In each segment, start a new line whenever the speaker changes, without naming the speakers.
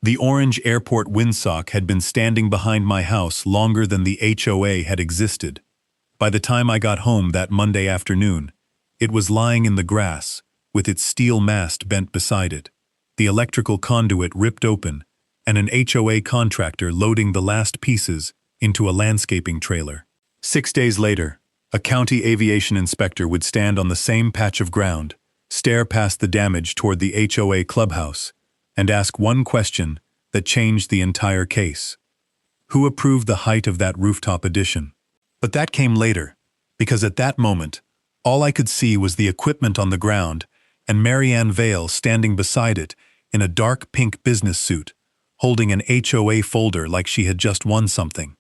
The orange airport Windsock had been standing behind my house longer than the HOA had existed. By the time I got home that Monday afternoon, it was lying in the grass, with its steel mast bent beside it, the electrical conduit ripped open, and an HOA contractor loading the last pieces into a landscaping trailer. 6 days later, a county aviation inspector would stand on the same patch of ground, stare past the damage toward the HOA clubhouse, and ask one question that changed the entire case. Who approved the height of that rooftop addition? But that came later, because at that moment, all I could see was the equipment on the ground and Marianne Vale standing beside it in a dark pink business suit, holding an HOA folder like she had just won something.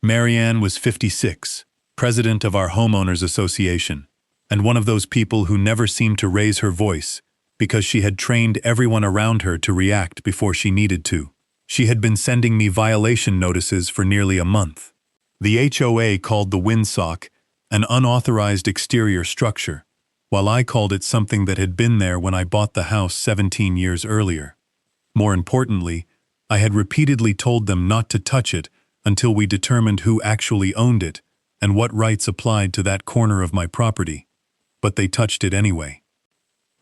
Marianne was 56, president of our homeowners association, and one of those people who never seemed to raise her voice because she had trained everyone around her to react before she needed to. She had been sending me violation notices for nearly a month. The HOA called the Windsock an unauthorized exterior structure, while I called it something that had been there when I bought the house 17 years earlier. More importantly, I had repeatedly told them not to touch it until we determined who actually owned it and what rights applied to that corner of my property. But they touched it anyway.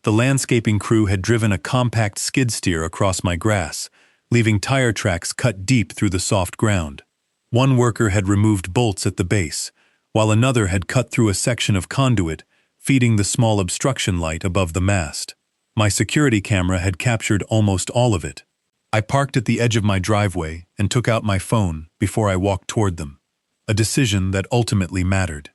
The landscaping crew had driven a compact skid steer across my grass, leaving tire tracks cut deep through the soft ground. One worker had removed bolts at the base, while another had cut through a section of conduit, feeding the small obstruction light above the mast. My security camera had captured almost all of it. I parked at the edge of my driveway and took out my phone before I walked toward them, a decision that ultimately mattered.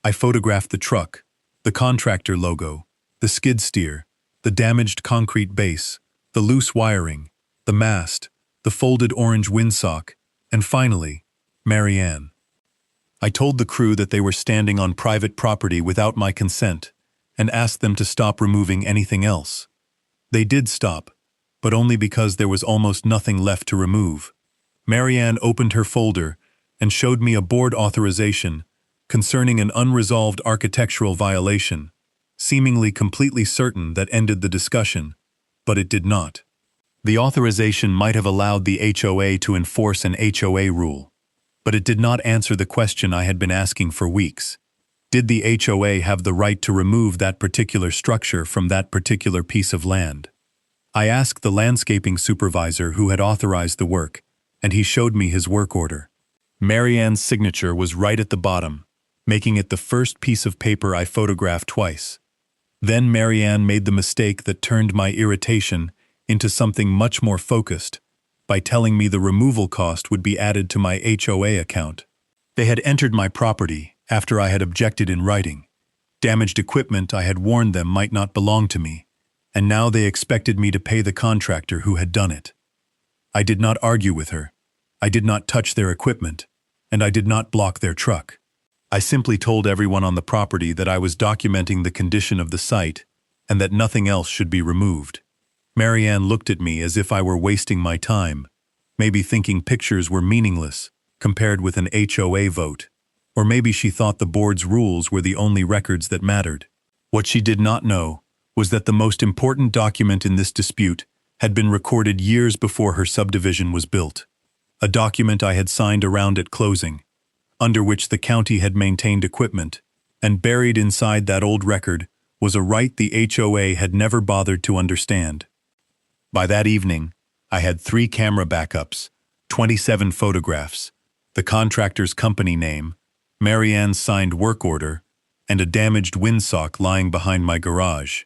I photographed the truck, the contractor logo, the skid steer, the damaged concrete base, the loose wiring, the mast, the folded orange windsock, and finally, Marianne. I told the crew that they were standing on private property without my consent and asked them to stop removing anything else. They did stop, but only because there was almost nothing left to remove. Marianne opened her folder and showed me a board authorization concerning an unresolved architectural violation, seemingly completely certain that ended the discussion, but it did not. The authorization might have allowed the HOA to enforce an HOA rule, but it did not answer the question I had been asking for weeks. Did the HOA have the right to remove that particular structure from that particular piece of land? I asked the landscaping supervisor who had authorized the work, and he showed me his work order. Marianne's signature was right at the bottom, making it the first piece of paper I photographed twice. Then Marianne made the mistake that turned my irritation into something much more focused by telling me the removal cost would be added to my HOA account. They had entered my property after I had objected in writing. Damaged equipment I had warned them might not belong to me, and now they expected me to pay the contractor who had done it. I did not argue with her. I did not touch their equipment, and I did not block their truck. I simply told everyone on the property that I was documenting the condition of the site and that nothing else should be removed. Marianne looked at me as if I were wasting my time, maybe thinking pictures were meaningless compared with an HOA vote, or maybe she thought the board's rules were the only records that mattered. What she did not know was that the most important document in this dispute had been recorded years before her subdivision was built, a document I had signed around at closing, under which the county had maintained equipment, and buried inside that old record was a right the HOA had never bothered to understand. By that evening, I had 3 camera backups, 27 photographs, the contractor's company name, Marianne's signed work order, and a damaged windsock lying behind my garage.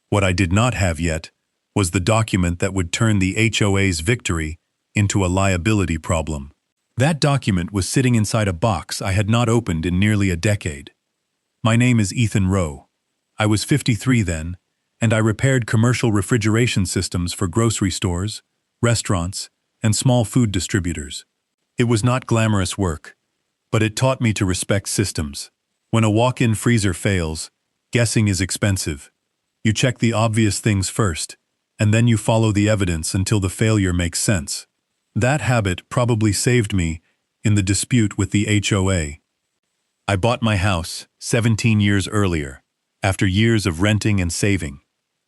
What I did not have yet was the document that would turn the HOA's victory into a liability problem. That document was sitting inside a box I had not opened in nearly a decade. My name is Ethan Rowe. I was 53 then, and I repaired commercial refrigeration systems for grocery stores, restaurants, and small food distributors. It was not glamorous work, but it taught me to respect systems. When a walk-in freezer fails, guessing is expensive. You check the obvious things first, and then you follow the evidence until the failure makes sense. That habit probably saved me in the dispute with the HOA. I bought my house 17 years earlier, after years of renting and saving,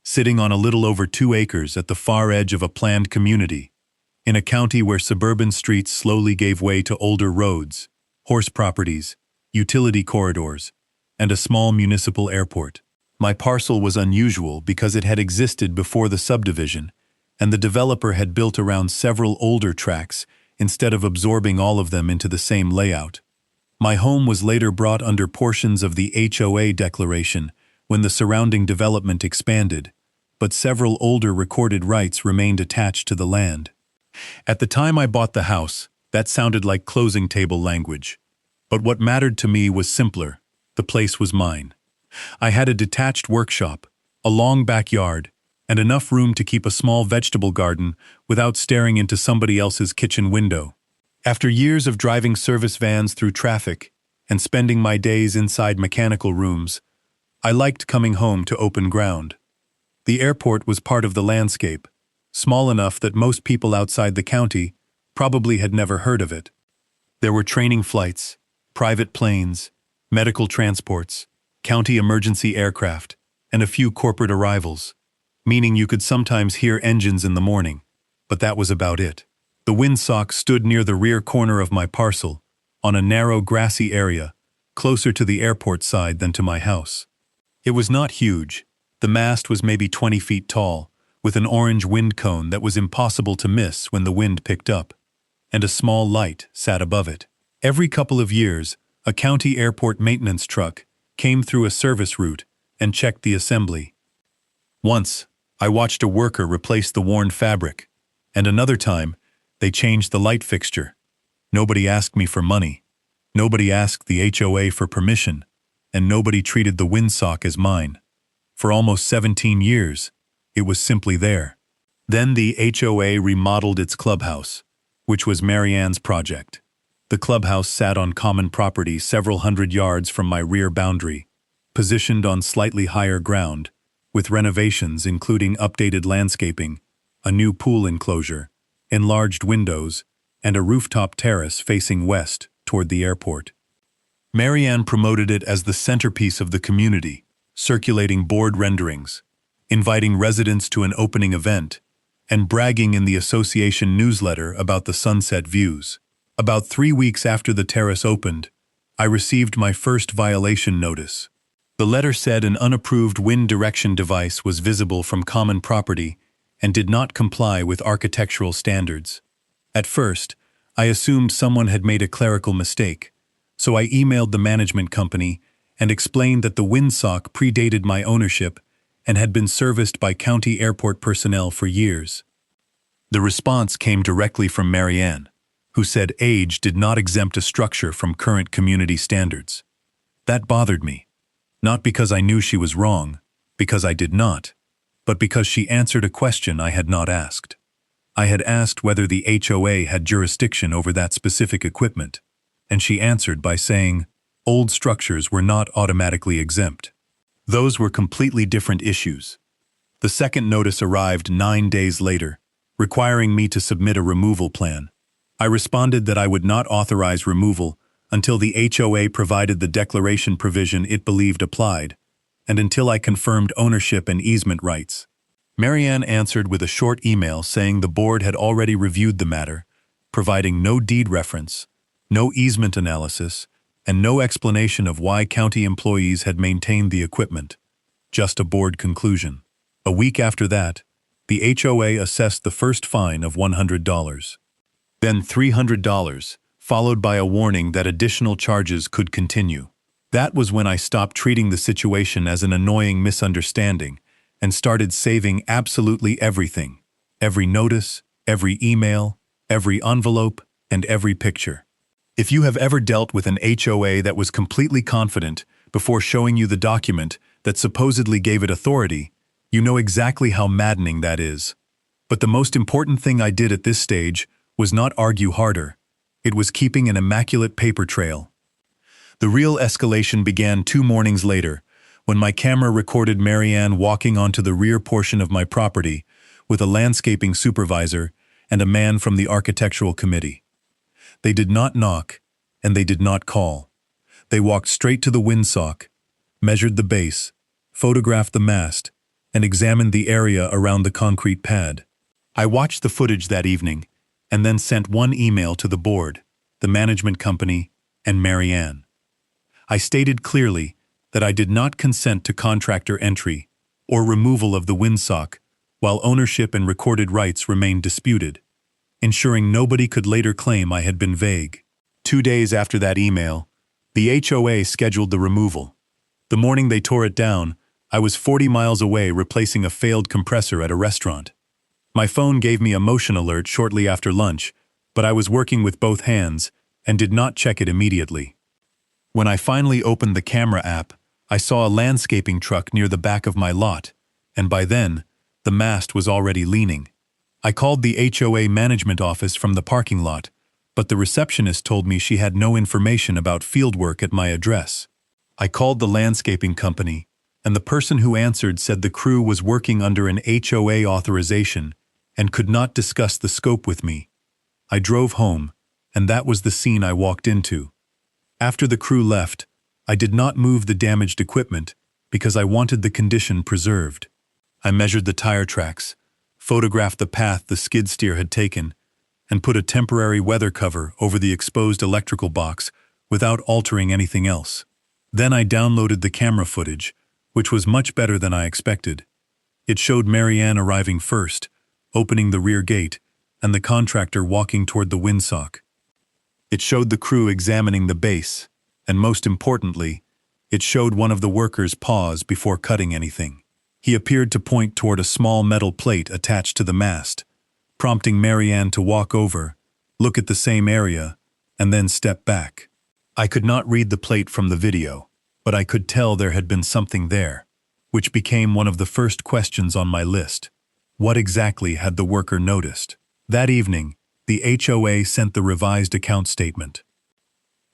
sitting on a little over 2 acres at the far edge of a planned community, in a county where suburban streets slowly gave way to older roads, horse properties, utility corridors, and a small municipal airport. My parcel was unusual because it had existed before the subdivision, and the developer had built around several older tracts instead of absorbing all of them into the same layout. My home was later brought under portions of the HOA declaration when the surrounding development expanded, but several older recorded rights remained attached to the land. At the time I bought the house, that sounded like closing table language. But what mattered to me was simpler. The place was mine. I had a detached workshop, a long backyard, and enough room to keep a small vegetable garden without staring into somebody else's kitchen window. After years of driving service vans through traffic and spending my days inside mechanical rooms, I liked coming home to open ground. The airport was part of the landscape, small enough that most people outside the county probably had never heard of it. There were training flights, private planes, medical transports, county emergency aircraft, and a few corporate arrivals, meaning you could sometimes hear engines in the morning, but that was about it. The Windsock stood near the rear corner of my parcel, on a narrow grassy area, closer to the airport side than to my house. It was not huge. The mast was maybe 20 feet tall, with an orange wind cone that was impossible to miss when the wind picked up, and a small light sat above it. Every couple of years, a county airport maintenance truck came through a service route and checked the assembly. Once, I watched a worker replace the worn fabric, and another time, they changed the light fixture. Nobody asked me for money. Nobody asked the HOA for permission, and nobody treated the Windsock as mine. For almost 17 years, it was simply there. Then the HOA remodeled its clubhouse, which was Marianne's project. The clubhouse sat on common property several hundred yards from my rear boundary, positioned on slightly higher ground, with renovations including updated landscaping, a new pool enclosure, enlarged windows, and a rooftop terrace facing west toward the airport. Marianne promoted it as the centerpiece of the community, circulating board renderings, inviting residents to an opening event, and bragging in the association newsletter about the sunset views. About 3 weeks after the terrace opened, I received my first violation notice. The letter said an unapproved wind direction device was visible from common property and did not comply with architectural standards. At first, I assumed someone had made a clerical mistake, so I emailed the management company and explained that the Windsock predated my ownership and had been serviced by county airport personnel for years. The response came directly from Marianne, who said age did not exempt a structure from current community standards. That bothered me, not because I knew she was wrong, because I did not, but because she answered a question I had not asked. I had asked whether the HOA had jurisdiction over that specific equipment, and she answered by saying old structures were not automatically exempt. Those were completely different issues. The second notice arrived 9 days later, requiring me to submit a removal plan. I responded that I would not authorize removal until the HOA provided the declaration provision it believed applied, and until I confirmed ownership and easement rights. Marianne answered with a short email saying the board had already reviewed the matter, providing no deed reference, no easement analysis, and no explanation of why county employees had maintained the equipment, just a board conclusion. A week after that, the HOA assessed the first fine of $100. Then $300, followed by a warning that additional charges could continue. That was when I stopped treating the situation as an annoying misunderstanding and started saving absolutely everything. Every notice, every email, every envelope, and every picture. If you have ever dealt with an HOA that was completely confident before showing you the document that supposedly gave it authority, you know exactly how maddening that is. But the most important thing I did at this stage was not argue harder. It was keeping an immaculate paper trail. The real escalation began 2 mornings later, when my camera recorded Marianne walking onto the rear portion of my property with a landscaping supervisor and a man from the architectural committee. They did not knock, and they did not call. They walked straight to the Windsock, measured the base, photographed the mast, and examined the area around the concrete pad. I watched the footage that evening, and then sent one email to the board, the management company, and Marianne. I stated clearly that I did not consent to contractor entry or removal of the Windsock while ownership and recorded rights remained disputed, ensuring nobody could later claim I had been vague. 2 days after that email, the HOA scheduled the removal. The morning they tore it down, I was 40 miles away replacing a failed compressor at a restaurant. My phone gave me a motion alert shortly after lunch, but I was working with both hands and did not check it immediately. When I finally opened the camera app, I saw a landscaping truck near the back of my lot, and by then, the mast was already leaning. I called the HOA management office from the parking lot, but the receptionist told me she had no information about fieldwork at my address. I called the landscaping company, and the person who answered said the crew was working under an HOA authorization and could not discuss the scope with me. I drove home, and that was the scene I walked into. After the crew left, I did not move the damaged equipment because I wanted the condition preserved. I measured the tire tracks, photographed the path the skid steer had taken, and put a temporary weather cover over the exposed electrical box without altering anything else. Then I downloaded the camera footage, which was much better than I expected. It showed Marianne arriving first, opening the rear gate, and the contractor walking toward the Windsock. It showed the crew examining the base, and most importantly, it showed one of the workers pause before cutting anything. He appeared to point toward a small metal plate attached to the mast, prompting Marianne to walk over, look at the same area, and then step back. I could not read the plate from the video, but I could tell there had been something there, which became one of the first questions on my list. What exactly had the worker noticed? That evening, the HOA sent the revised account statement.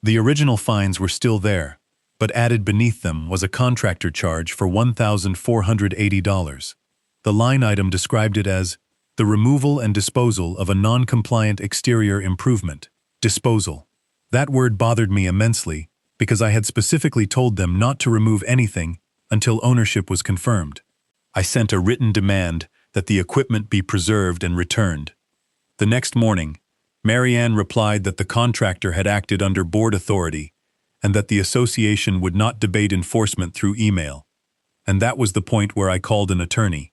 The original fines were still there, but added beneath them was a contractor charge for $1,480. The line item described it as the removal and disposal of a non-compliant exterior improvement. Disposal. That word bothered me immensely because I had specifically told them not to remove anything until ownership was confirmed. I sent a written demand that the equipment be preserved and returned. The next morning, Marianne replied that the contractor had acted under board authority and that the association would not debate enforcement through email. And that was the point where I called an attorney.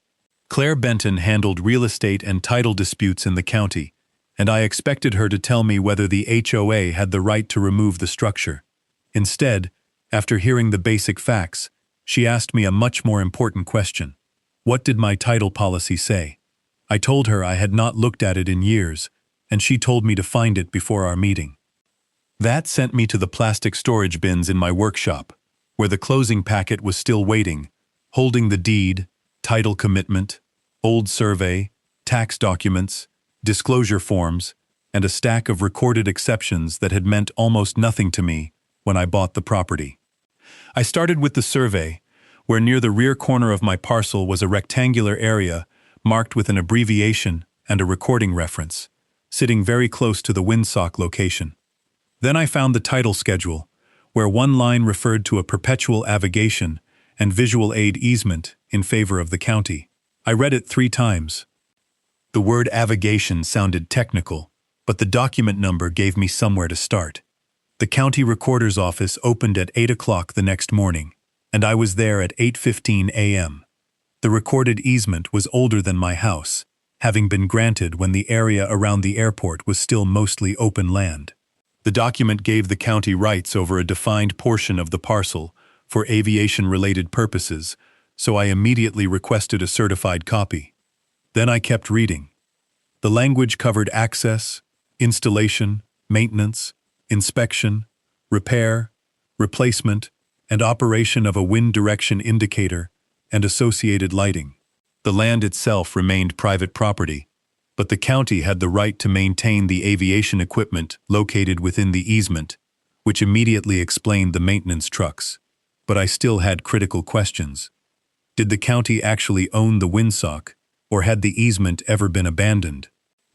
Claire Benton handled real estate and title disputes in the county, and I expected her to tell me whether the HOA had the right to remove the structure. Instead, after hearing the basic facts, she asked me a much more important question. What did my title policy say? I told her I had not looked at it in years, and she told me to find it before our meeting. That sent me to the plastic storage bins in my workshop, where the closing packet was still waiting, holding the deed, title commitment, old survey, tax documents, disclosure forms, and a stack of recorded exceptions that had meant almost nothing to me when I bought the property. I started with the survey, where near the rear corner of my parcel was a rectangular area marked with an abbreviation and a recording reference, sitting very close to the Windsock location. Then I found the title schedule, where one line referred to a perpetual avigation and visual aid easement in favor of the county. I read it 3 times. The word avigation sounded technical, but the document number gave me somewhere to start. The county recorder's office opened at 8 o'clock the next morning, and I was there at 8:15 a.m. The recorded easement was older than my house, having been granted when the area around the airport was still mostly open land. The document gave the county rights over a defined portion of the parcel for aviation-related purposes, so I immediately requested a certified copy. Then I kept reading. The language covered access, installation, maintenance, inspection, repair, replacement, and operation of a wind direction indicator and associated lighting. The land itself remained private property, but the county had the right to maintain the aviation equipment located within the easement, which immediately explained the maintenance trucks. But I still had critical questions. Did the county actually own the Windsock, or had the easement ever been abandoned?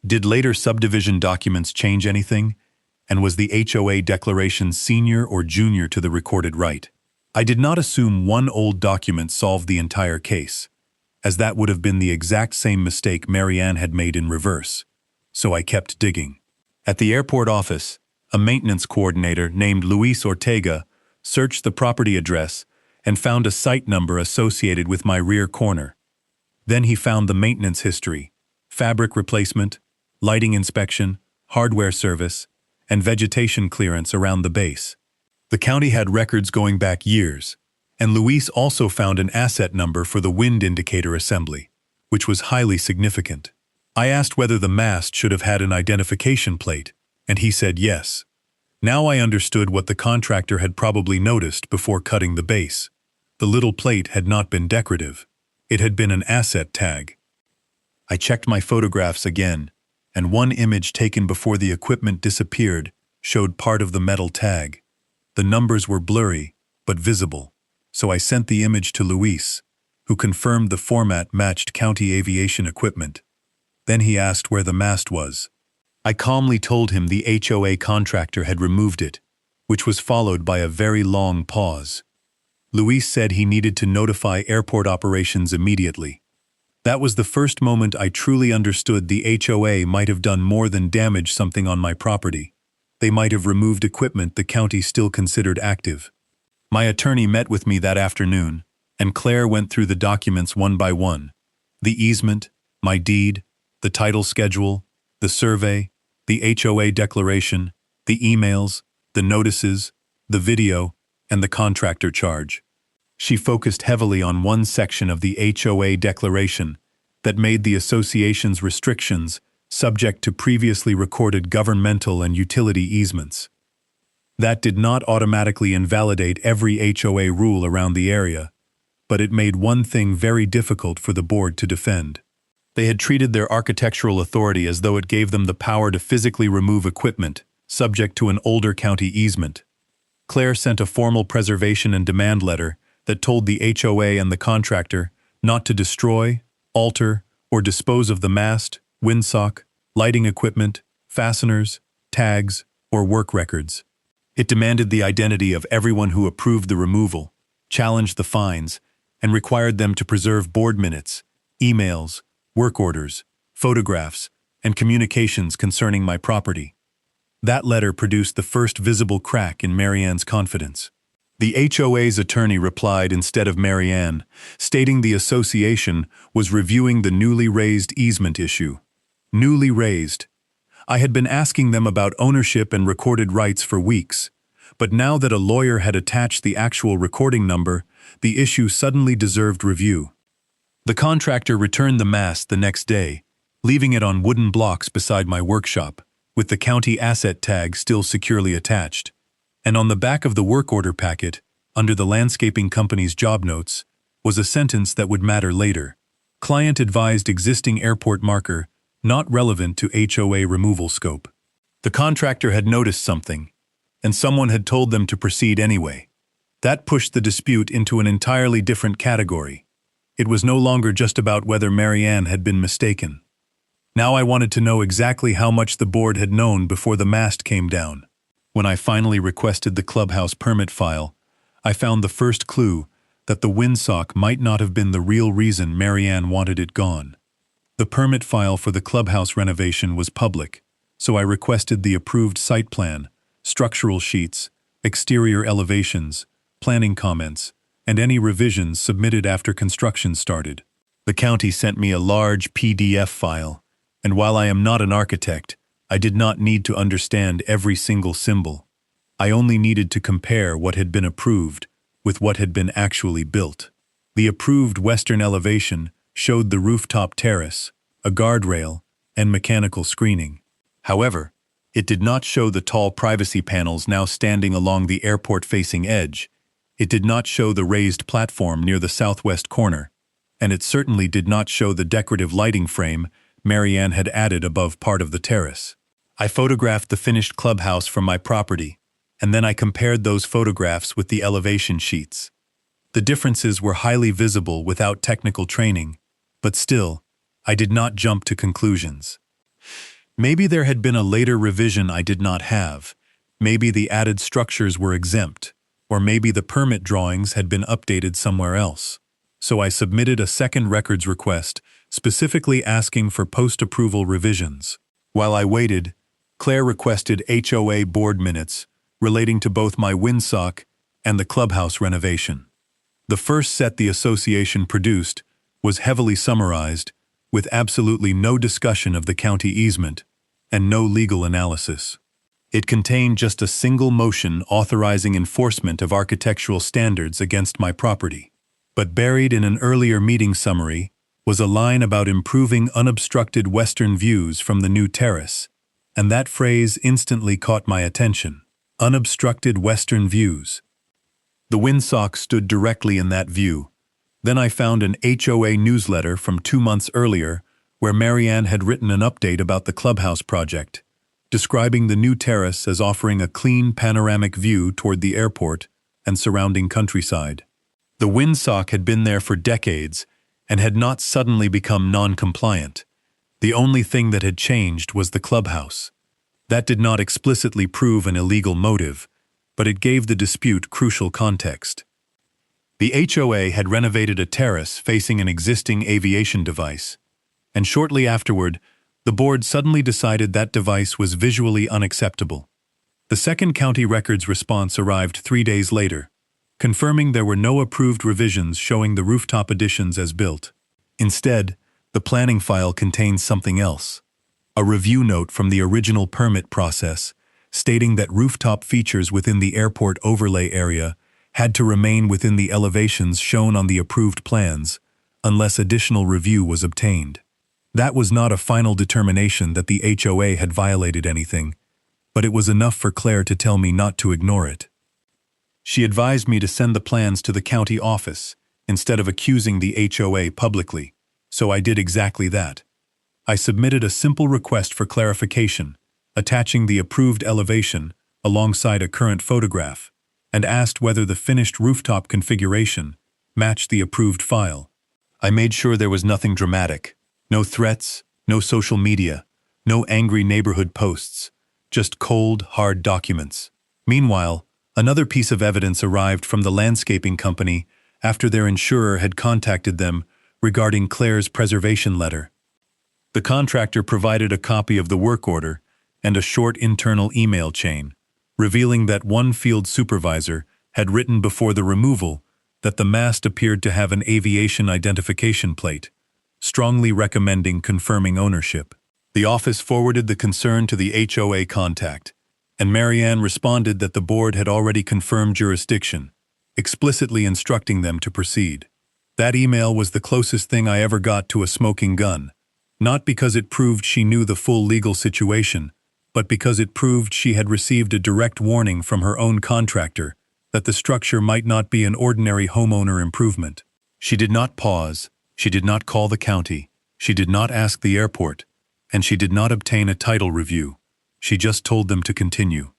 Did later subdivision documents change anything? And was the HOA declaration senior or junior to the recorded right? I did not assume one old document solved the entire case, as that would have been the exact same mistake Marianne had made in reverse. so I kept digging. At the airport office, a maintenance coordinator named Luis Ortega searched the property address and found a site number associated with my rear corner. Then he found the maintenance history, fabric replacement, lighting inspection, hardware service, and vegetation clearance around the base. The county had records going back years, and Luis also found an asset number for the wind indicator assembly, which was highly significant. I asked whether the mast should have had an identification plate, and he said yes. Now I understood what the contractor had probably noticed before cutting the base. The little plate had not been decorative. It had been an asset tag. I checked my photographs again, and one image taken before the equipment disappeared showed part of the metal tag. The numbers were blurry, but visible, so I sent the image to Luis, who confirmed the format matched county aviation equipment. Then he asked where the mast was. I calmly told him the HOA contractor had removed it, which was followed by a very long pause. Luis said he needed to notify airport operations immediately. That was the first moment I truly understood the HOA might have done more than damage something on my property. They might have removed equipment the county still considered active. My attorney met with me that afternoon, and Claire went through the documents one by one. The easement, my deed, the title schedule, the survey, the HOA declaration, the emails, the notices, the video, and the contractor charge. She focused heavily on one section of the HOA declaration that made the association's restrictions subject to previously recorded governmental and utility easements. That did not automatically invalidate every HOA rule around the area, but it made one thing very difficult for the board to defend. They had treated their architectural authority as though it gave them the power to physically remove equipment, subject to an older county easement. Claire sent a formal preservation and demand letter that told the HOA and the contractor not to destroy, alter, or dispose of the mast, windsock, lighting equipment, fasteners, tags, or work records. It demanded the identity of everyone who approved the removal, challenged the fines, and required them to preserve board minutes, emails, work orders, photographs, and communications concerning my property. That letter produced the first visible crack in Marianne's confidence. The HOA's attorney replied instead of Marianne, stating the association was reviewing the newly raised easement issue. Newly raised. I had been asking them about ownership and recorded rights for weeks, but now that a lawyer had attached the actual recording number, the issue suddenly deserved review. The contractor returned the mast the next day, leaving it on wooden blocks beside my workshop, with the county asset tag still securely attached. And on the back of the work order packet, under the landscaping company's job notes, was a sentence that would matter later. Client advised existing airport marker, not relevant to HOA removal scope. The contractor had noticed something, and someone had told them to proceed anyway. That pushed the dispute into an entirely different category. It was no longer just about whether Marianne had been mistaken. Now I wanted to know exactly how much the board had known before the mast came down. When I finally requested the clubhouse permit file, I found the first clue that the windsock might not have been the real reason Marianne wanted it gone. The permit file for the clubhouse renovation was public, so I requested the approved site plan, structural sheets, exterior elevations, planning comments, and any revisions submitted after construction started. The county sent me a large PDF file, and while I am not an architect, I did not need to understand every single symbol. I only needed to compare what had been approved with what had been actually built. The approved western elevation showed the rooftop terrace, a guardrail, and mechanical screening. However, it did not show the tall privacy panels now standing along the airport-facing edge. It did not show the raised platform near the southwest corner, and it certainly did not show the decorative lighting frame Marianne had added above part of the terrace. I photographed the finished clubhouse from my property, and then I compared those photographs with the elevation sheets. The differences were highly visible without technical training, but still, I did not jump to conclusions. Maybe there had been a later revision I did not have. Maybe the added structures were exempt, or maybe the permit drawings had been updated somewhere else. So I submitted a second records request, specifically asking for post-approval revisions. While I waited, Claire requested HOA board minutes relating to both my Windsock and the clubhouse renovation. The first set the association produced was heavily summarized, with absolutely no discussion of the county easement and no legal analysis. It contained just a single motion authorizing enforcement of architectural standards against my property. But buried in an earlier meeting summary was a line about improving unobstructed western views from the new terrace, and that phrase instantly caught my attention. Unobstructed western views. The Windsock stood directly in that view. Then I found an HOA newsletter from 2 months earlier where Marianne had written an update about the clubhouse project, describing the new terrace as offering a clean panoramic view toward the airport and surrounding countryside. The Windsock had been there for decades and had not suddenly become non-compliant. The only thing that had changed was the clubhouse. That did not explicitly prove an illegal motive, but it gave the dispute crucial context. The HOA had renovated a terrace facing an existing aviation device, and shortly afterward, the board suddenly decided that device was visually unacceptable. The second county records response arrived 3 days later, confirming there were no approved revisions showing the rooftop additions as built. Instead, the planning file contains something else, a review note from the original permit process stating that rooftop features within the airport overlay area had to remain within the elevations shown on the approved plans unless additional review was obtained. That was not a final determination that the HOA had violated anything, but it was enough for Claire to tell me not to ignore it. She advised me to send the plans to the county office instead of accusing the HOA publicly, so I did exactly that. I submitted a simple request for clarification, attaching the approved elevation alongside a current photograph, and asked whether the finished rooftop configuration matched the approved file. I made sure there was nothing dramatic, no threats, no social media, no angry neighborhood posts, just cold, hard documents. Meanwhile, another piece of evidence arrived from the landscaping company after their insurer had contacted them regarding Claire's preservation letter. The contractor provided a copy of the work order and a short internal email chain, revealing that one field supervisor had written before the removal that the mast appeared to have an aviation identification plate, strongly recommending confirming ownership. The office forwarded the concern to the HOA contact, and Marianne responded that the board had already confirmed jurisdiction, explicitly instructing them to proceed. That email was the closest thing I ever got to a smoking gun, not because it proved she knew the full legal situation, but because it proved she had received a direct warning from her own contractor that the structure might not be an ordinary homeowner improvement. She did not pause, she did not call the county, she did not ask the airport, and she did not obtain a title review. She just told them to continue.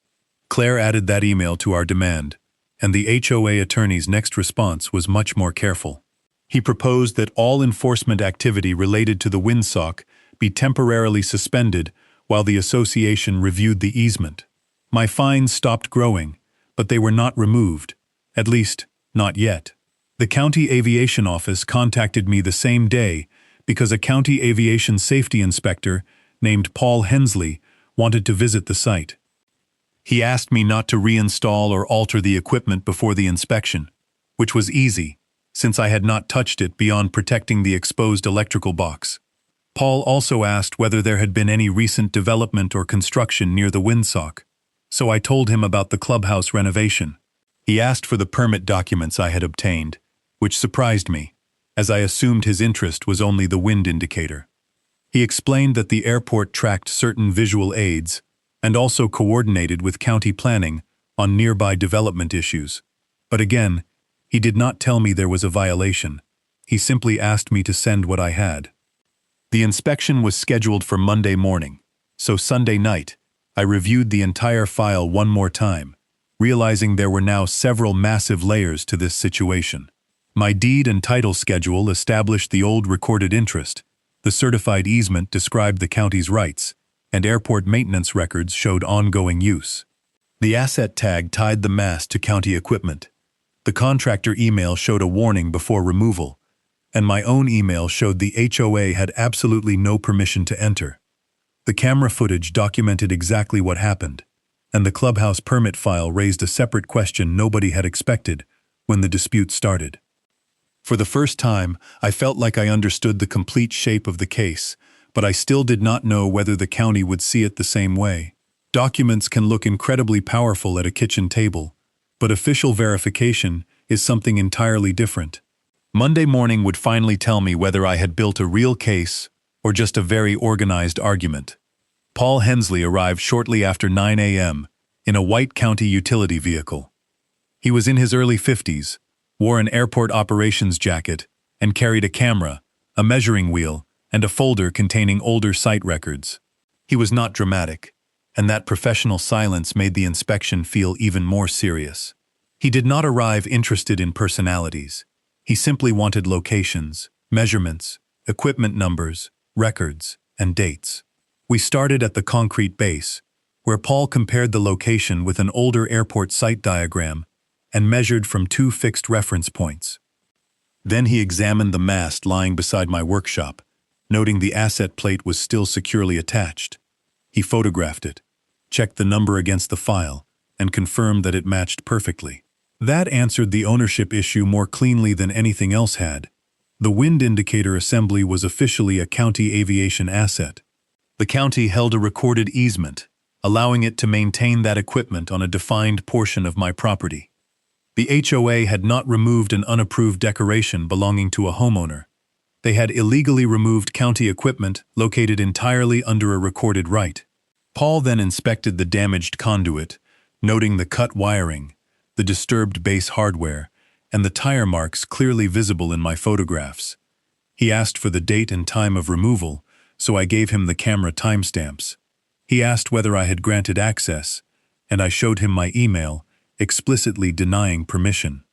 Claire added that email to our demand, and the HOA attorney's next response was much more careful. He proposed that all enforcement activity related to the Windsock be temporarily suspended while the association reviewed the easement. My fines stopped growing, but they were not removed, at least, not yet. The county aviation office contacted me the same day because a county aviation safety inspector named Paul Hensley wanted to visit the site. He asked me not to reinstall or alter the equipment before the inspection, which was easy, since I had not touched it beyond protecting the exposed electrical box. Paul also asked whether there had been any recent development or construction near the Windsock, so I told him about the clubhouse renovation. He asked for the permit documents I had obtained, which surprised me, as I assumed his interest was only the wind indicator. He explained that the airport tracked certain visual aids and also coordinated with county planning on nearby development issues. But again, he did not tell me there was a violation. He simply asked me to send what I had. The inspection was scheduled for Monday morning, so Sunday night, I reviewed the entire file one more time, realizing there were now several massive layers to this situation. My deed and title schedule established the old recorded interest, the certified easement described the county's rights, and airport maintenance records showed ongoing use. The asset tag tied the mast to county equipment. The contractor email showed a warning before removal, and my own email showed the HOA had absolutely no permission to enter. The camera footage documented exactly what happened, and the clubhouse permit file raised a separate question nobody had expected when the dispute started. For the first time, I felt like I understood the complete shape of the case, but I still did not know whether the county would see it the same way. Documents can look incredibly powerful at a kitchen table, but official verification is something entirely different. Monday morning would finally tell me whether I had built a real case or just a very organized argument. Paul Hensley arrived shortly after 9 a.m. in a white county utility vehicle. He was in his early 50s, wore an airport operations jacket, and carried a camera, a measuring wheel, and a folder containing older site records. He was not dramatic, and that professional silence made the inspection feel even more serious. He did not arrive interested in personalities. He simply wanted locations, measurements, equipment numbers, records, and dates. We started at the concrete base, where Paul compared the location with an older airport site diagram and measured from 2 fixed reference points. Then he examined the mast lying beside my workshop, noting the asset plate was still securely attached. He photographed it, checked the number against the file, and confirmed that it matched perfectly. That answered the ownership issue more cleanly than anything else had. The wind indicator assembly was officially a county aviation asset. The county held a recorded easement, allowing it to maintain that equipment on a defined portion of my property. The HOA had not removed an unapproved decoration belonging to a homeowner. They had illegally removed county equipment located entirely under a recorded right. Paul then inspected the damaged conduit, noting the cut wiring, the disturbed base hardware, and the tire marks clearly visible in my photographs. He asked for the date and time of removal, so I gave him the camera timestamps. He asked whether I had granted access, and I showed him my email, explicitly denying permission.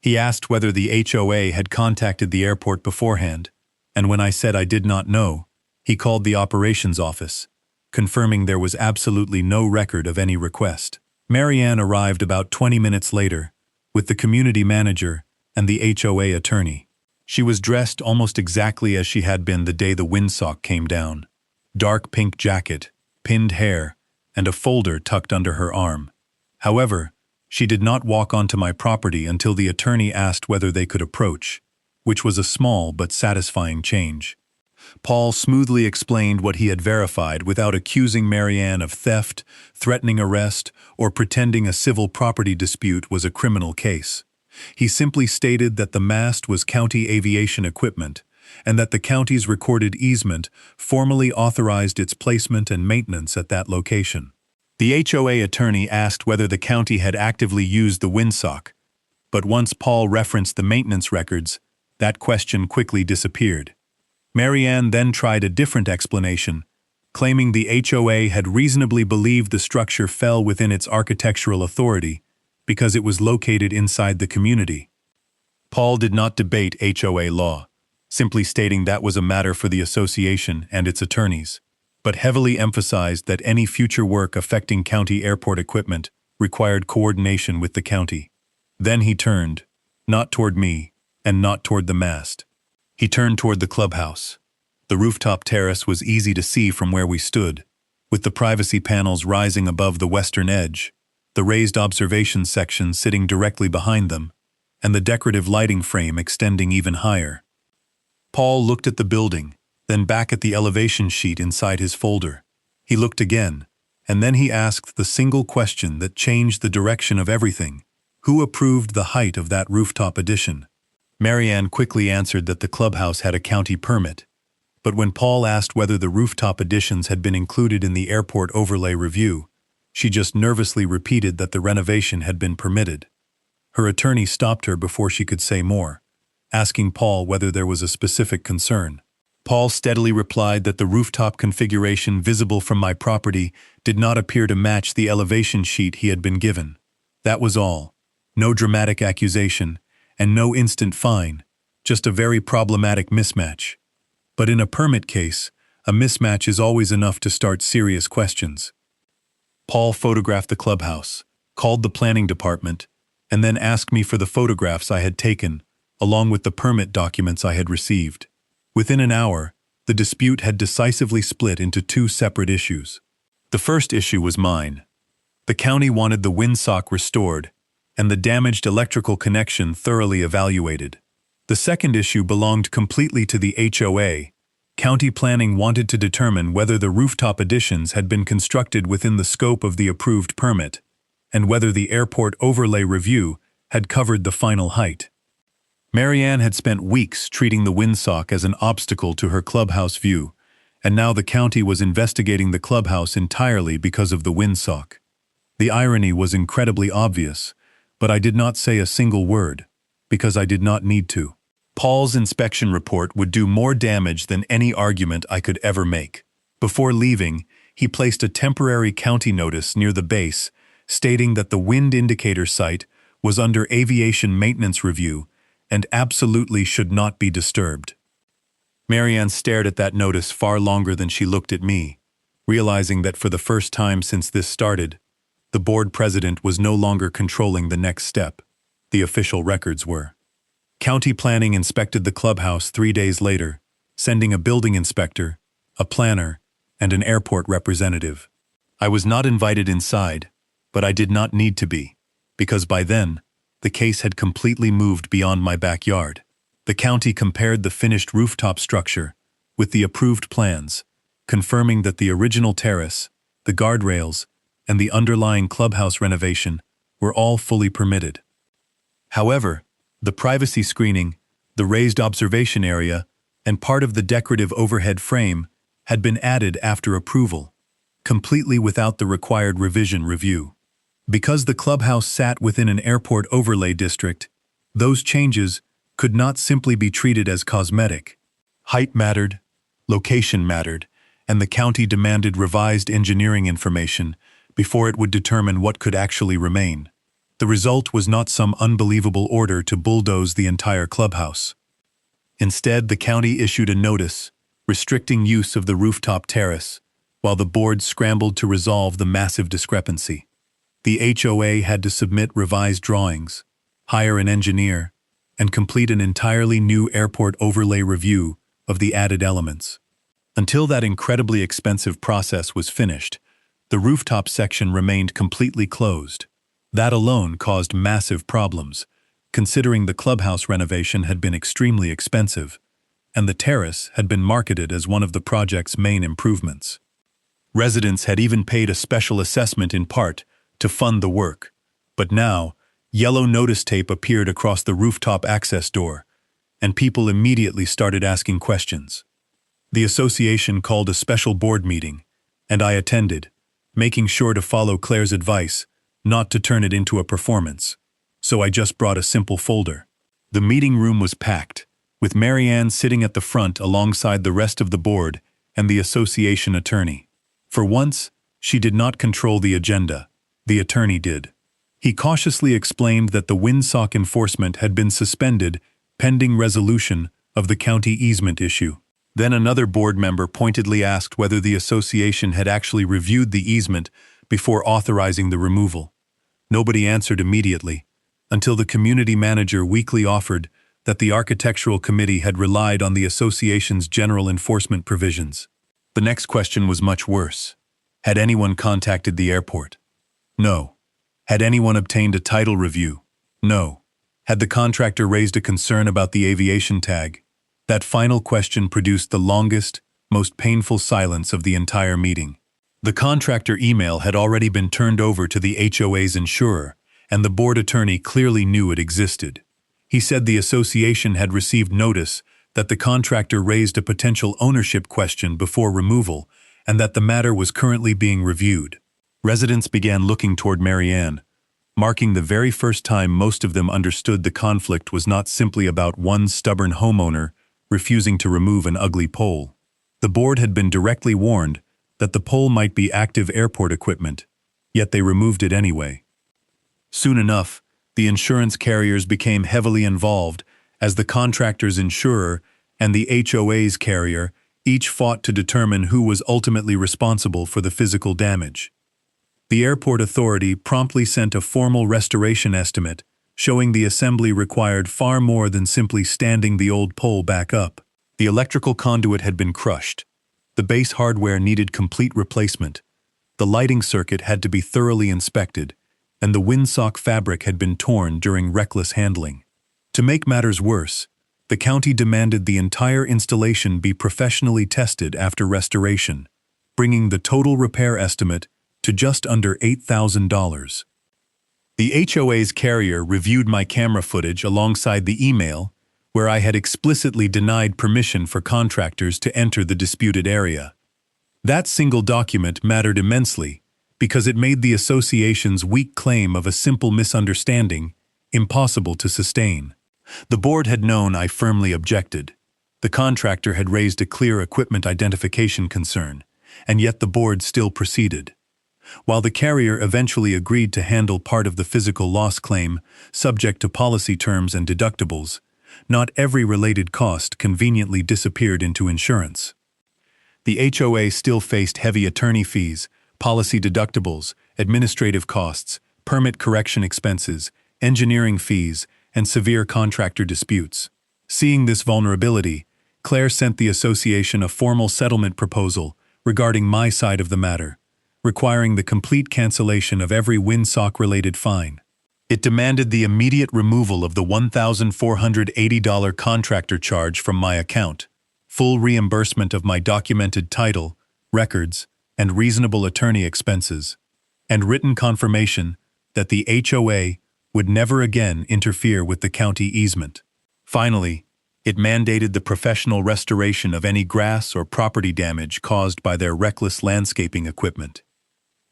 He asked whether the HOA had contacted the airport beforehand, and when I said I did not know, he called the operations office, confirming there was absolutely no record of any request. Marianne arrived about 20 minutes later, with the community manager and the HOA attorney. She was dressed almost exactly as she had been the day the Windsock came down. Dark pink jacket, pinned hair, and a folder tucked under her arm. However, she did not walk onto my property until the attorney asked whether they could approach, which was a small but satisfying change. Paul smoothly explained what he had verified without accusing Marianne of theft, threatening arrest, or pretending a civil property dispute was a criminal case. He simply stated that the mast was county aviation equipment, and that the county's recorded easement formally authorized its placement and maintenance at that location. The HOA attorney asked whether the county had actively used the Windsock, but once Paul referenced the maintenance records, that question quickly disappeared. Marianne then tried a different explanation, claiming the HOA had reasonably believed the structure fell within its architectural authority because it was located inside the community. Paul did not debate HOA law, simply stating that was a matter for the association and its attorneys, but heavily emphasized that any future work affecting county airport equipment required coordination with the county. Then he turned, not toward me, and not toward the mast. He turned toward the clubhouse. The rooftop terrace was easy to see from where we stood, with the privacy panels rising above the western edge, the raised observation section sitting directly behind them, and the decorative lighting frame extending even higher. Paul looked at the building, then back at the elevation sheet inside his folder. He looked again, and then he asked the single question that changed the direction of everything. Who approved the height of that rooftop addition? Marianne quickly answered that the clubhouse had a county permit, but when Paul asked whether the rooftop additions had been included in the airport overlay review, she just nervously repeated that the renovation had been permitted. Her attorney stopped her before she could say more, asking Paul whether there was a specific concern. Paul steadily replied that the rooftop configuration visible from my property did not appear to match the elevation sheet he had been given. That was all. No dramatic accusation, and no instant fine, just a very problematic mismatch. But in a permit case, a mismatch is always enough to start serious questions. Paul photographed the clubhouse, called the planning department, and then asked me for the photographs I had taken, along with the permit documents I had received. Within an hour, the dispute had decisively split into two separate issues. The first issue was mine. The county wanted the Windsock restored and the damaged electrical connection thoroughly evaluated. The second issue belonged completely to the HOA. County planning wanted to determine whether the rooftop additions had been constructed within the scope of the approved permit, and whether the airport overlay review had covered the final height. Marianne had spent weeks treating the Windsock as an obstacle to her clubhouse view, and now the county was investigating the clubhouse entirely because of the Windsock. The irony was incredibly obvious, but I did not say a single word, because I did not need to. Paul's inspection report would do more damage than any argument I could ever make. Before leaving, he placed a temporary county notice near the base, stating that the wind indicator site was under aviation maintenance review and absolutely should not be disturbed. Marianne stared at that notice far longer than she looked at me, realizing that for the first time since this started, the board president was no longer controlling the next step. The official records were. County planning inspected the clubhouse 3 days later, sending a building inspector, a planner, and an airport representative. I was not invited inside, but I did not need to be, because by then, the case had completely moved beyond my backyard. The county compared the finished rooftop structure with the approved plans, confirming that the original terrace, the guardrails, and the underlying clubhouse renovation were all fully permitted. However, the privacy screening, the raised observation area, and part of the decorative overhead frame had been added after approval, completely without the required revision review. Because the clubhouse sat within an airport overlay district, those changes could not simply be treated as cosmetic. Height mattered, location mattered, and the county demanded revised engineering information before it would determine what could actually remain. The result was not some unbelievable order to bulldoze the entire clubhouse. Instead, the county issued a notice restricting use of the rooftop terrace, while the board scrambled to resolve the massive discrepancy. The HOA had to submit revised drawings, hire an engineer, and complete an entirely new airport overlay review of the added elements. Until that incredibly expensive process was finished, the rooftop section remained completely closed. That alone caused massive problems, considering the clubhouse renovation had been extremely expensive, and the terrace had been marketed as one of the project's main improvements. Residents had even paid a special assessment in part to fund the work, but now, yellow notice tape appeared across the rooftop access door, and people immediately started asking questions. The association called a special board meeting, and I attended, making sure to follow Claire's advice not to turn it into a performance, so I just brought a simple folder. The meeting room was packed, with Marianne sitting at the front alongside the rest of the board and the association attorney. For once, she did not control the agenda. The attorney did. He cautiously explained that the Windsock enforcement had been suspended pending resolution of the county easement issue. Then another board member pointedly asked whether the association had actually reviewed the easement before authorizing the removal. Nobody answered immediately, until the community manager weakly offered that the architectural committee had relied on the association's general enforcement provisions. The next question was much worse. Had anyone contacted the airport? No. Had anyone obtained a title review? No. Had the contractor raised a concern about the aviation tag? That final question produced the longest, most painful silence of the entire meeting. The contractor email had already been turned over to the HOA's insurer, and the board attorney clearly knew it existed. He said the association had received notice that the contractor raised a potential ownership question before removal, and that the matter was currently being reviewed. Residents began looking toward Marianne, marking the very first time most of them understood the conflict was not simply about one stubborn homeowner refusing to remove an ugly pole. The board had been directly warned that the pole might be active airport equipment, yet they removed it anyway. Soon enough, the insurance carriers became heavily involved as the contractor's insurer and the HOA's carrier each fought to determine who was ultimately responsible for the physical damage. The airport authority promptly sent a formal restoration estimate showing the assembly required far more than simply standing the old pole back up. The electrical conduit had been crushed. The base hardware needed complete replacement. The lighting circuit had to be thoroughly inspected, and the Windsock fabric had been torn during reckless handling. To make matters worse, the county demanded the entire installation be professionally tested after restoration, bringing the total repair estimate to just under $8,000. The HOA's carrier reviewed my camera footage alongside the email, where I had explicitly denied permission for contractors to enter the disputed area. That single document mattered immensely because it made the association's weak claim of a simple misunderstanding impossible to sustain. The board had known I firmly objected. The contractor had raised a clear equipment identification concern, and yet the board still proceeded. While the carrier eventually agreed to handle part of the physical loss claim, subject to policy terms and deductibles, not every related cost conveniently disappeared into insurance. The HOA still faced heavy attorney fees, policy deductibles, administrative costs, permit correction expenses, engineering fees, and severe contractor disputes. Seeing this vulnerability, Claire sent the association a formal settlement proposal regarding my side of the matter, requiring the complete cancellation of every Windsock-related fine. It demanded the immediate removal of the $1,480 contractor charge from my account, full reimbursement of my documented title, records, and reasonable attorney expenses, and written confirmation that the HOA would never again interfere with the county easement. Finally, it mandated the professional restoration of any grass or property damage caused by their reckless landscaping equipment.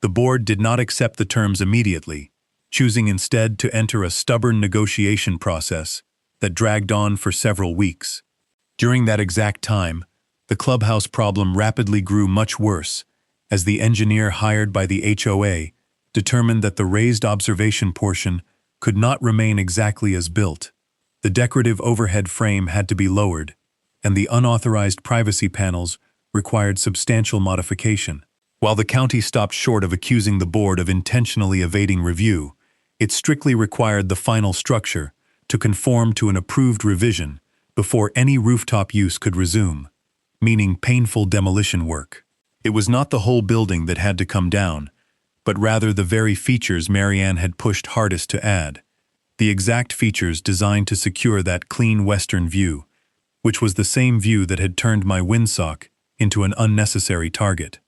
The board did not accept the terms immediately, choosing instead to enter a stubborn negotiation process that dragged on for several weeks. During that exact time, the clubhouse problem rapidly grew much worse as the engineer hired by the HOA determined that the raised observation portion could not remain exactly as built. The decorative overhead frame had to be lowered, and the unauthorized privacy panels required substantial modification. While the county stopped short of accusing the board of intentionally evading review, it strictly required the final structure to conform to an approved revision before any rooftop use could resume, meaning painful demolition work. It was not the whole building that had to come down, but rather the very features Marianne had pushed hardest to add, the exact features designed to secure that clean western view, which was the same view that had turned my Windsock into an unnecessary target.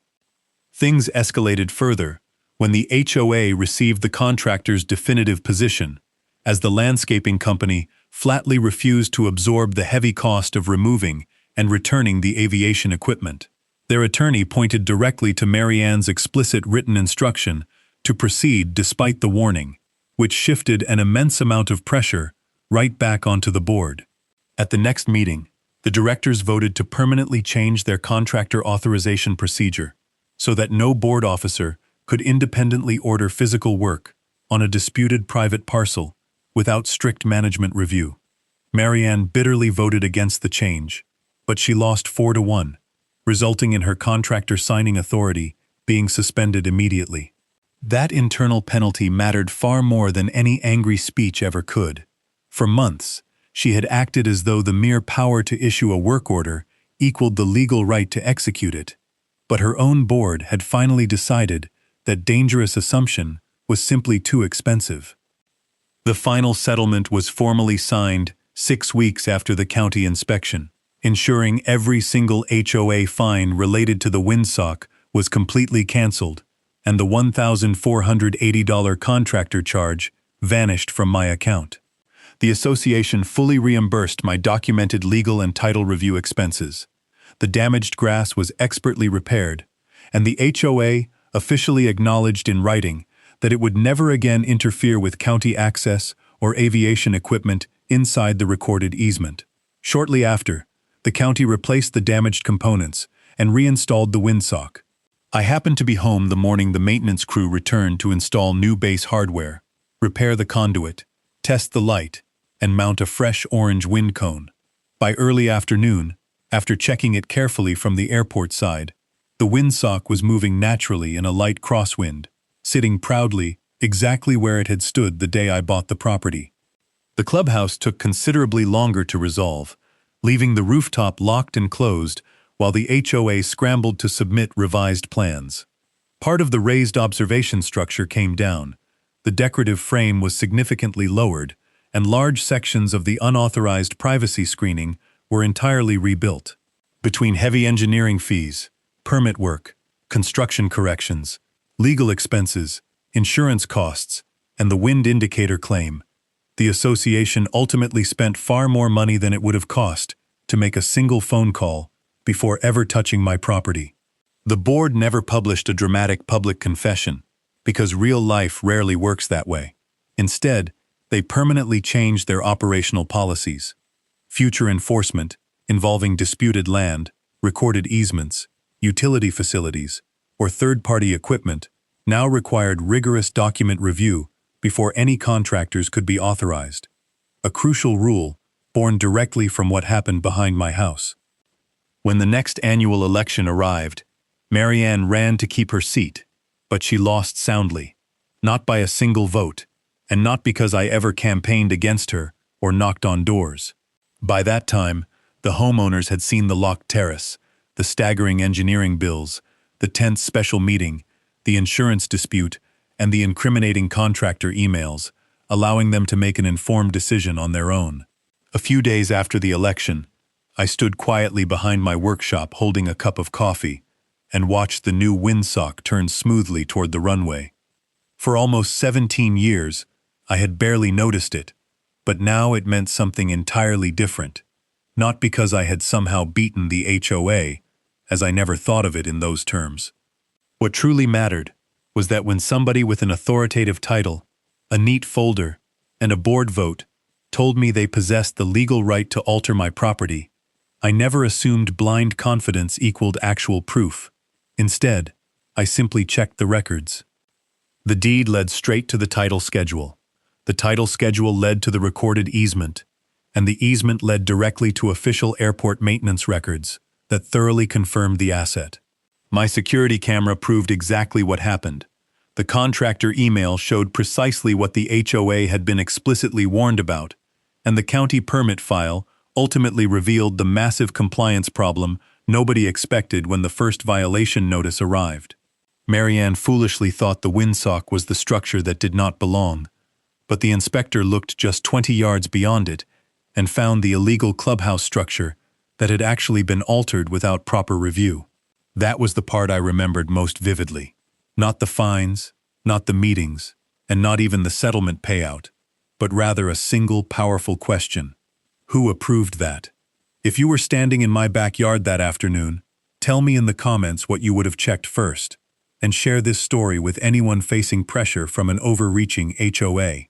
Things escalated further when the HOA received the contractor's definitive position, as the landscaping company flatly refused to absorb the heavy cost of removing and returning the aviation equipment. Their attorney pointed directly to Marianne's explicit written instruction to proceed despite the warning, which shifted an immense amount of pressure right back onto the board. At the next meeting, the directors voted to permanently change their contractor authorization procedure so that no board officer could independently order physical work on a disputed private parcel without strict management review. Marianne bitterly voted against the change, but she lost 4-1, resulting in her contractor signing authority being suspended immediately. That internal penalty mattered far more than any angry speech ever could. For months, she had acted as though the mere power to issue a work order equaled the legal right to execute it, but her own board had finally decided that dangerous assumption was simply too expensive. The final settlement was formally signed 6 weeks after the county inspection, ensuring every single HOA fine related to the Windsock was completely canceled, and the $1,480 contractor charge vanished from my account. The association fully reimbursed my documented legal and title review expenses. The damaged grass was expertly repaired, and the HOA officially acknowledged in writing that it would never again interfere with county access or aviation equipment inside the recorded easement. Shortly after, the county replaced the damaged components and reinstalled the Windsock. I happened to be home the morning the maintenance crew returned to install new base hardware, repair the conduit, test the light, and mount a fresh orange wind cone. By early afternoon, after checking it carefully from the airport side, the Windsock was moving naturally in a light crosswind, sitting proudly exactly where it had stood the day I bought the property. The clubhouse took considerably longer to resolve, leaving the rooftop locked and closed while the HOA scrambled to submit revised plans. Part of the raised observation structure came down, the decorative frame was significantly lowered, and large sections of the unauthorized privacy screening were entirely rebuilt. Between heavy engineering fees, permit work, construction corrections, legal expenses, insurance costs, and the wind indicator claim, the association ultimately spent far more money than it would have cost to make a single phone call before ever touching my property. The board never published a dramatic public confession, because real life rarely works that way. Instead, they permanently changed their operational policies. Future enforcement, involving disputed land, recorded easements, utility facilities, or third-party equipment, now required rigorous document review before any contractors could be authorized. A crucial rule born directly from what happened behind my house. When the next annual election arrived, Marianne ran to keep her seat, but she lost soundly, not by a single vote, and not because I ever campaigned against her or knocked on doors. By that time, the homeowners had seen the locked terrace, the staggering engineering bills, the tense special meeting, the insurance dispute, and the incriminating contractor emails, allowing them to make an informed decision on their own. A few days after the election, I stood quietly behind my workshop holding a cup of coffee and watched the new Windsock turn smoothly toward the runway. For almost 17 years, I had barely noticed it, but now it meant something entirely different. Not because I had somehow beaten the HOA, as I never thought of it in those terms. What truly mattered was that when somebody with an authoritative title, a neat folder, and a board vote told me they possessed the legal right to alter my property, I never assumed blind confidence equaled actual proof. Instead, I simply checked the records. The deed led straight to the title schedule. The title schedule led to the recorded easement, and the easement led directly to official airport maintenance records that thoroughly confirmed the asset. My security camera proved exactly what happened. The contractor email showed precisely what the HOA had been explicitly warned about, and the county permit file ultimately revealed the massive compliance problem nobody expected when the first violation notice arrived. Marianne foolishly thought the Windsock was the structure that did not belong, but the inspector looked just 20 yards beyond it and found the illegal clubhouse structure that had actually been altered without proper review. That was the part I remembered most vividly. Not the fines, not the meetings, and not even the settlement payout, but rather a single powerful question. Who approved that? If you were standing in my backyard that afternoon, tell me in the comments what you would have checked first, and share this story with anyone facing pressure from an overreaching HOA.